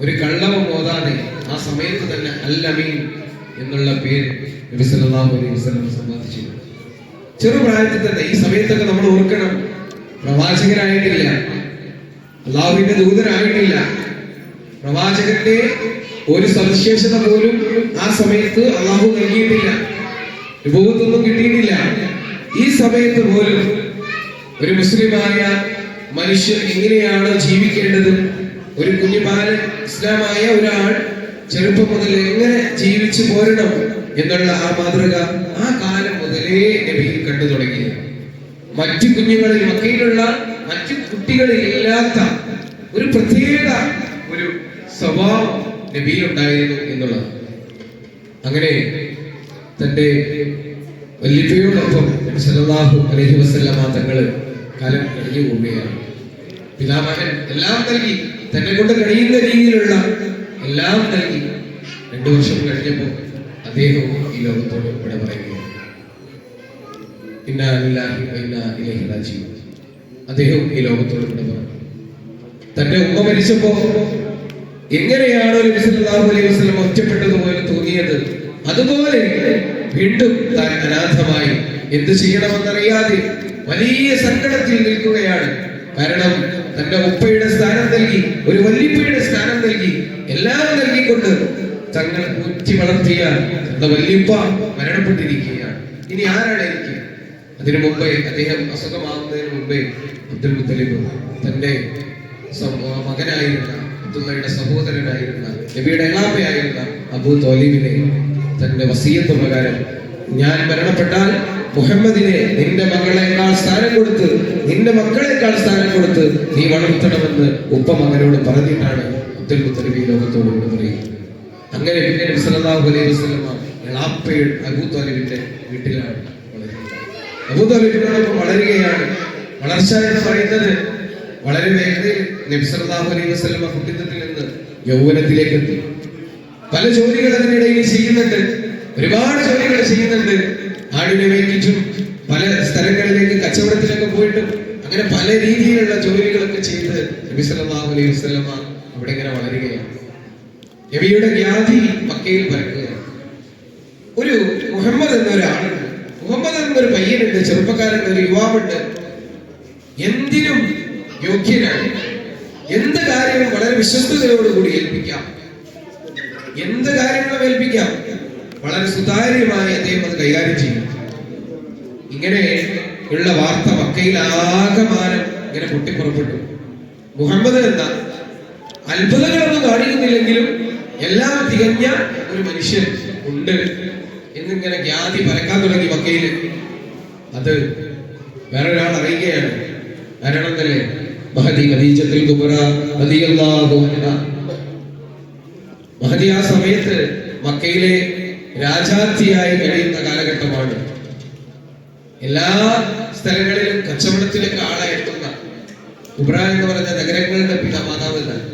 ഒരു കള്ളവും ഓതാതെ ആ സമയത്ത് തന്നെ അൽ അമീൻ എന്നുള്ള പേര് നബി സല്ലല്ലാഹു അലൈഹി വസല്ലം സമ്മാനിച്ചു. ചെറുപ്രായത്തിൽ തന്നെ ഈ സമയത്തൊക്കെ നമ്മൾ ഓർക്കണം, പ്രവാചകനായിട്ടില്ല, അള്ളാഹുവിന്റെ ദൂതനായിട്ടില്ല. പ്രവാചകന്റെ ഒരു സവിശേഷത പോലും ആ സമയത്ത് അള്ളാഹു നൽകിയിട്ടില്ല. രൂപത്തൊന്നും കിട്ടിയിട്ടില്ല. ഈ സമയത്ത് പോലും ഒരു മുസ്ലിമായ മനുഷ്യൻ എങ്ങനെയാണ് ജീവിക്കേണ്ടത്, ഒരു കുഞ്ഞുബാലൻ ഇസ്ലാമായ ഒരാൾ ചെറുപ്പം മുതൽ എങ്ങനെ ജീവിച്ചു പോരണം എന്നുള്ള ആ മാതൃക ആ കാലം മുതലേ നബി കണ്ടു തുടങ്ങി. മറ്റു കുഞ്ഞുങ്ങളിൽ, മക്കയിലുള്ള മറ്റു കുട്ടികളിൽ ഇല്ലാത്ത ഒരു പ്രത്യേക ഒരു സ്വഭാവം നബിയിൽ ഉണ്ടായിരുന്നു എന്നുള്ളത്. അങ്ങനെ തന്റെ വല്ലിപ്പയോടൊപ്പം നബി സല്ലല്ലാഹു അലൈഹി വസല്ലമ തങ്ങള് കാലം കഴിഞ്ഞു പോവുകയാണ്. പിതാമഹൻ എല്ലാം നൽകി, തന്നെ കൊണ്ട് കഴിയുന്ന രീതിയിലുള്ള എല്ലാം നൽകി. 2 വർഷം കഴിഞ്ഞപ്പോൾ അദ്ദേഹം ഈ ലോകത്തോട് ഇവിടെ പറയുകയാണ്. ഇന്നാ ലില്ലാഹി വ ഇന്നാ ഇലൈഹി റാജിഊൻ. അദ്ദേഹം ഈ ലോകത്തോട് ഇവിടെ പറഞ്ഞു. തന്റെ ഉമ്മ മരിച്ചപ്പോ എങ്ങനെയാണോ നബി സല്ലല്ലാഹു അലൈഹി വസല്ലം ഒറ്റപ്പെട്ടതുപോലെ തോന്നിയത്, അതുപോലെ വീണ്ടും താൻ അനാഥമായി എന്ത് ചെയ്യണമെന്നറിയാതെ വലിയ സങ്കടത്തിൽ നിൽക്കുകയാണ്. കാരണം തന്റെ ഉപ്പയുടെ സ്ഥാനം നൽകി, ഒരു വല്ലിപ്പയുടെ സ്ഥാനം നൽകി, എല്ലാം നൽകിക്കൊണ്ട് തങ്ങൾ ഊറ്റി വളർത്തിയ തന്റെ വല്ലിപ്പ മരണപ്പെട്ടിരിക്കുകയാണ്. ഇനി ആരാണ് എനിക്ക്? അതിനു മുമ്പേ അദ്ദേഹം അസുഖമാകുന്നതിന് മുമ്പേ അബ്ദുൽ മുത്തലിബ് തന്റെ മകനായിരുന്ന അബ്ദുള്ളയുടെ സഹോദരനായിരുന്ന നബിയുടെ എളാപ്പയായിരുന്ന അബൂ ത്വാലിബിനെ തന്റെ വസിയത്ത് പ്രകാരം, ഞാൻ മരണപ്പെട്ടാൽ മുഹമ്മദിനെ നിന്റെ മകളെക്കാൾ സ്ഥാനം കൊടുത്ത്, നിന്റെ മക്കളെക്കാൾ സ്ഥാനം കൊടുത്ത് നീ വളർത്തണമെന്ന് ഉപ്പ മകനോട് പറഞ്ഞിട്ടാണ് അബ്ദുൽ മുത്തലിബ് ഈ ലോകത്തോട് പറയുന്നത്. അങ്ങനെ പിന്നെ നബി സല്ലല്ലാഹു അലൈഹി വസല്ലം എളാപ്പയുടെ അബൂ ത്വാലിബിന്റെ വീട്ടിലാണ് വളരുന്നത്. അബൂ ത്വാലിബിനോടൊപ്പം വളരുകയാണ്. വളർച്ച എന്ന് പറയുന്നത് വളരെ വേഗതയിൽ നബി സല്ലല്ലാഹു അലൈഹി വസല്ലം കുട്ടിത്തത്തിൽ നിന്ന് യൗവനത്തിലേക്ക് എത്തി. പല ജോലികൾ അതിനിടയിൽ ചെയ്യുന്നുണ്ട്, ഒരുപാട് ജോലികൾ ചെയ്യുന്നുണ്ട്. ആടിനെ മേയ്ക്കിച്ചും പല സ്ഥലങ്ങളിലേക്ക് കച്ചവടത്തിലൊക്കെ പോയിട്ടും അങ്ങനെ പല രീതിയിലുള്ള ജോലികളൊക്കെ ചെയ്ത് നബി സല്ലല്ലാഹു അലൈഹി വസല്ലം അവിടെ ഇങ്ങനെ വളരുകയാണ്. നബിയുടെ ഖ്യാതി മക്കയിൽ പരക്കുകയാണ്. ഒരു മുഹമ്മദ് എന്നൊരാളുണ്ട്, മുഹമ്മദ് എന്നൊരു പയ്യനുണ്ട്, ചെറുപ്പക്കാരുണ്ട്, ഒരു യുവാവുണ്ട്. എന്തിനും യോഗ്യനാണ്. എന്ത് കാര്യവും വളരെ വിശ്വസ്തയോടുകൂടി ഏൽപ്പിക്കാം, എന്ത് കാര്യങ്ങളും ഏൽപ്പിക്കാം. വളരെ സുതാര്യമായി അദ്ദേഹം അത് കൈകാര്യം ചെയ്യും. ഇങ്ങനെ ഉള്ള വാർത്ത മക്കയിൽ ആകമാനം ഇങ്ങനെ പൊട്ടിപ്പുറപ്പെട്ടു. മുഹമ്മദ് എന്ന അത്ഭുതങ്ങളൊന്നും കാണിക്കുന്നില്ലെങ്കിലും എല്ലാം തികഞ്ഞ ഒരു മനുഷ്യൻ ഉണ്ട് എന്നിങ്ങനെ ഖ്യാതി പരക്കാൻ തുടങ്ങി മക്കയിൽ. അത് വേറൊരാൾ അറിയുകയാണ്. ആരാണെന്നല്ലേ? മഹദി ഖദീജത്തുൽ കുബ്ര റളിയല്ലാഹു അൻഹ. മഹദി ആ സമയത്ത് മക്കയിലെ രാജാത്തിയായി കഴിയുന്ന കാലഘട്ടമാണ്. എല്ലാ സ്ഥലങ്ങളിലും കച്ചവടത്തിലേക്ക് ആളെ എത്തുന്ന കുബ്ര എന്ന് പറഞ്ഞ നഗരങ്ങളുടെ മാതാവ് എന്നാണ്.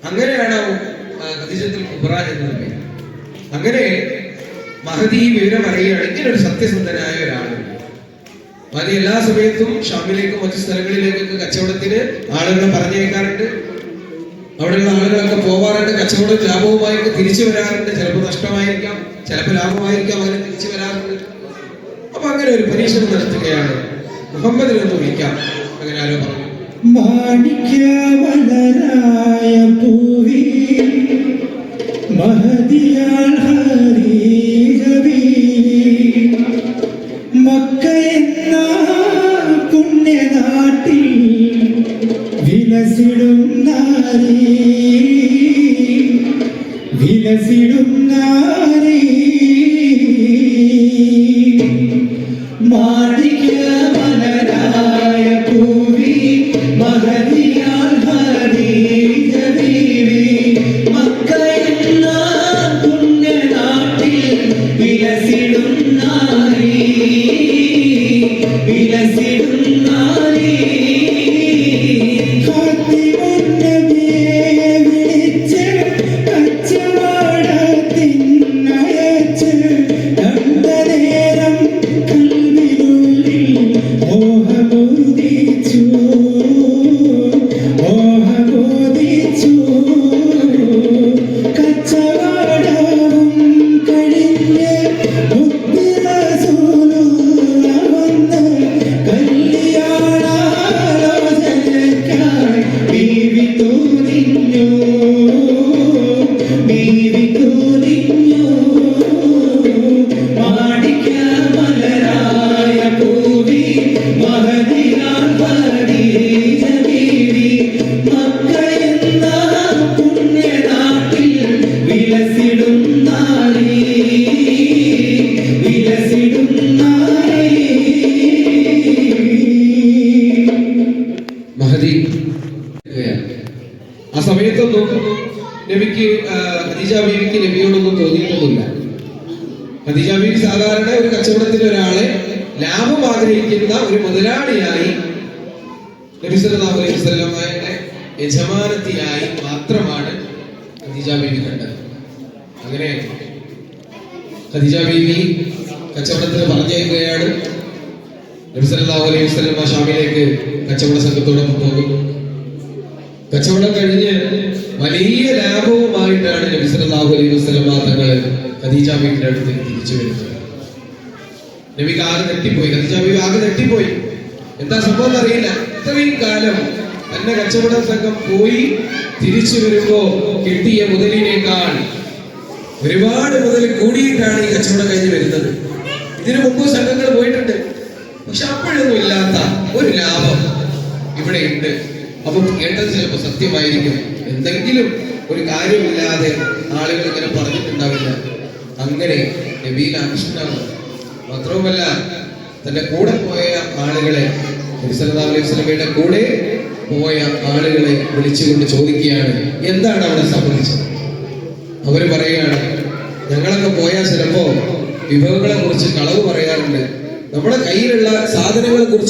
അങ്ങനെയാണ് ഖദീജത്തുൽ കുബ്ര എന്നത് പേര്. അങ്ങനെ മഹദി വിവരം അറിയുകയാണ്, ഇങ്ങനെ ഒരു സത്യസന്ധനായ ഒരാളുണ്ട്. മഹദി എല്ലാ സമയത്തും ഷാമിലേക്കും മറ്റു സ്ഥലങ്ങളിലേക്കൊക്കെ കച്ചവടത്തിന് ആളുകളെ പറഞ്ഞേക്കാറുണ്ട്. അവിടെയുള്ള ആളുകളൊക്കെ പോവാറുണ്ട്. കച്ചവടം ലാഭവുമായിട്ട് തിരിച്ചു വരാറുണ്ട്. ചിലപ്പോൾ നഷ്ടമായിരിക്കാം, ചിലപ്പോൾ ലാഭമായിരിക്കാം, അങ്ങനെ തിരിച്ചു വരാറുണ്ട്. അപ്പൊ അങ്ങനെ ഒരു പരീക്ഷണം നടത്തുകയാണ്. മുഹമ്മദിനൊന്ന് വിളിക്കാം, അങ്ങനെ ആരോ പറഞ്ഞു. മാണിക്യമലരായ പൂവി മഹദിയാൽ ഖദീജ ബീവി, മക്ക എന്ന പുണ്യനാട്ടിൽ വിലസിടും നാരി, വിലസിടും നാരി. മാണിക്യമലരായ പൂവി മഹദിയാൽ ഖദീജ ബീവി, മക്ക എന്ന പുണ്യനാട്ടിൽ വിലസിടും നാരി, വിലസിടും നാരി. ഖാതിമുന്നബിയെ വിളിച്ച് കച്ചവടത്തിനയച്ച് കണ്ട നേരം കൽവിനുള്ളിൽ മോഹമോദിച്ചു, മോഹമോദിച്ചു. കച്ചവടവും കഴിഞ്ഞ് മുത്ത് റസൂലുള്ള വന്ന് കല്യാണാലോചനയ്ക്കായി ബീവി തുനിഞ്ഞു, ബീവി തുനിഞ്ഞു. മാണിക്യമലരായ പൂവി മഹദിയാൽ ഖദീജ ബീവി, മക്ക എന്ന പുണ്യനാട്ടിൽ വിലസിടും നാരി, വിലസിടും നാരി. മഹദി ആ സമയത്തൊന്നും നബിക്ക് ഖദീജ ബീവിക്ക് നബിയോടൊന്നും തോന്നിയിട്ടൊന്നുമില്ല. ഖദീജ ബീവി സാധാരണ ഒരു കച്ചവടത്തിൽ ഒരാളെ ലാഭം ആഗ്രഹിക്കുന്ന ഒരു മുതലാളിയായി, നബി സല്ലല്ലാഹു അലൈഹി വസല്ലമയുടെ യജമാനത്തിയായി മാത്രമാണ് ഖദീജ ബീവി കണ്ടത്. അങ്ങനെ ഖദീജ ബീവി കച്ചവടത്തിന് പറഞ്ഞേക്കുകയാണ്. നബി സല്ലല്ലാഹു അലൈഹി വസല്ലം ഷാമിലേക്ക് കച്ചവട സംഘത്തോടൊപ്പം പോകുന്നു. കച്ചവടം കഴിഞ്ഞ് വലിയ ലാഭവുമായിട്ടാണ് നബി സല്ലല്ലാഹു അലൈഹി വസല്ലം തങ്ങൾ ഖദീജ ബീവിയുടെ അടുത്തേക്ക് തിരിച്ചു വരുന്നത്. നബിക്ക് ആകെ തെറ്റിപ്പോയി, ഖദീജ ബീവി ആകെ തെറ്റിപ്പോയി. എന്താ സംഭവം എന്നറിയില്ല. ഇത്രയും കാലം തന്നെ കച്ചവട സംഘം പോയി തിരിച്ചു വരുമ്പോ കിട്ടിയ മുതലിനേക്കാൾ ഒരുപാട് മുതൽ കൂടിയിട്ടാണ് ഈ കച്ചവടം കഴിഞ്ഞ് വരുന്നത്. ഇതിനു മുമ്പ് സംഘങ്ങൾ പോയിട്ടുണ്ട്, പക്ഷെ അപ്പോഴൊന്നും ഇല്ലാത്ത ഒരു ലാഭം ഇവിടെ ഉണ്ട്. അപ്പൊ കേട്ടത് ചിലപ്പോൾ സത്യമായിരിക്കും, എന്തെങ്കിലും ഒരു കാര്യമില്ലാതെ ആളുകൾ ഇങ്ങനെ പറഞ്ഞിട്ടുണ്ടാവില്ല. അങ്ങനെ നബിയിൽ ആകർഷണമാണ്. മാത്രവുമല്ല, തന്റെ കൂടെ പോയ ആളുകളെ, നബി സല്ലല്ലാഹു അലൈഹി വസല്ലമയുടെ കൂടെ പോയ ആളുകളെ വിളിച്ചുകൊണ്ട് ചോദിക്കുകയാണ്, എന്താണ് അവിടെ സംഭവിച്ചത്? അവര് പറയുകയാണ്, ഞങ്ങളൊക്കെ പോയാൽ ചിലപ്പോ വിഭവങ്ങളെ കുറിച്ച് കളവ് പറയാറുണ്ട്, നമ്മുടെ കയ്യിലുള്ള സാധനങ്ങളെ കുറിച്ച്